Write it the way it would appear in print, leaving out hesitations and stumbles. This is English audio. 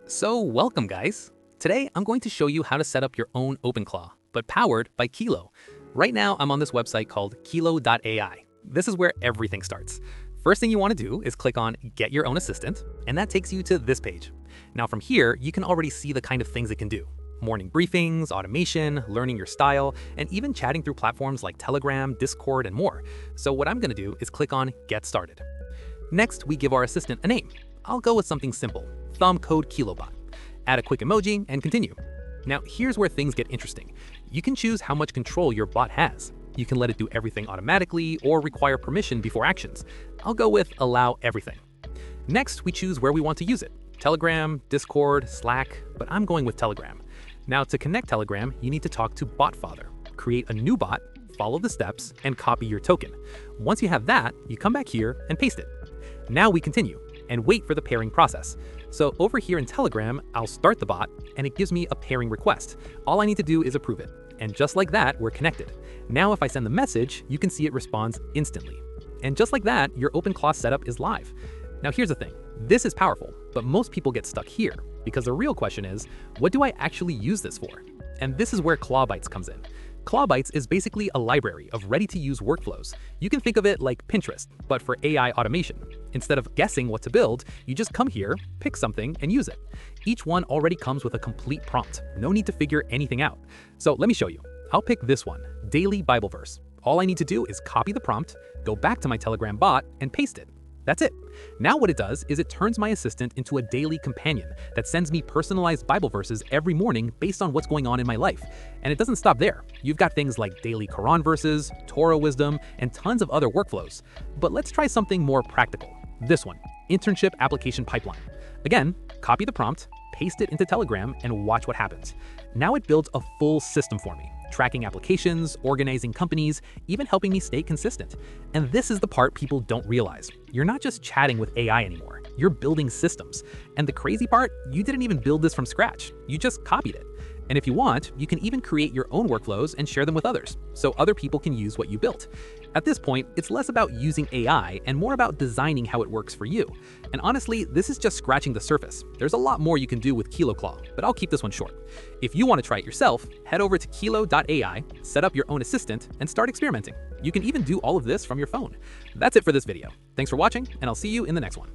So welcome guys! Today I'm going to show you how to set up your own OpenClaw, but powered by Kilo. Right now I'm on this website called kilo.ai. This is where everything starts. First thing you want to do is click on Get Your Own Assistant, and that takes you to this page. Now from here, you can already see the kind of things it can do. Morning briefings, automation, learning your style, and even chatting through platforms like Telegram, Discord, and more. So what I'm going to do is click on Get Started. Next, we give our assistant a name. I'll go with something simple, thumb code KiloBot. Add a quick emoji and continue. Now here's where things get interesting. You can choose how much control your bot has. You can let it do everything automatically or require permission before actions. I'll go with allow everything. Next, we choose where we want to use it. Telegram, Discord, Slack, but I'm going with Telegram. Now to connect Telegram, you need to talk to BotFather. Create a new bot, follow the steps, and copy your token. Once you have that, you come back here and paste it. Now we continue and wait for the pairing process. So over here in Telegram, I'll start the bot and it gives me a pairing request. All I need to do is approve it. And just like that, we're connected. Now if I send the message, you can see it responds instantly. And just like that, your OpenClaw setup is live. Now here's the thing, this is powerful, but most people get stuck here because the real question is, what do I actually use this for? And this is where ClawBytes comes in. ClawBytes is basically a library of ready-to-use workflows. You can think of it like Pinterest, but for AI automation. Instead of guessing what to build, you just come here, pick something, and use it. Each one already comes with a complete prompt. No need to figure anything out. So let me show you. I'll pick this one, Daily Bible Verse. All I need to do is copy the prompt, go back to my Telegram bot, and paste it. That's it. Now what it does is it turns my assistant into a daily companion that sends me personalized Bible verses every morning based on what's going on in my life. And it doesn't stop there. You've got things like daily Quran verses, Torah wisdom, and tons of other workflows. But let's try something more practical. This one, Internship Application Pipeline. Again, copy the prompt, paste it into Telegram, and watch what happens. Now it builds a full system for me, tracking applications, organizing companies, even helping me stay consistent. And this is the part people don't realize. You're not just chatting with AI anymore, you're building systems. And the crazy part, you didn't even build this from scratch, you just copied it. And if you want, you can even create your own workflows and share them with others, so other people can use what you built. At this point, it's less about using AI and more about designing how it works for you. And honestly, this is just scratching the surface. There's a lot more you can do with KiloClaw, but I'll keep this one short. If you want to try it yourself, head over to kilo.ai, set up your own assistant, and start experimenting. You can even do all of this from your phone. That's it for this video. Thanks for watching, and I'll see you in the next one.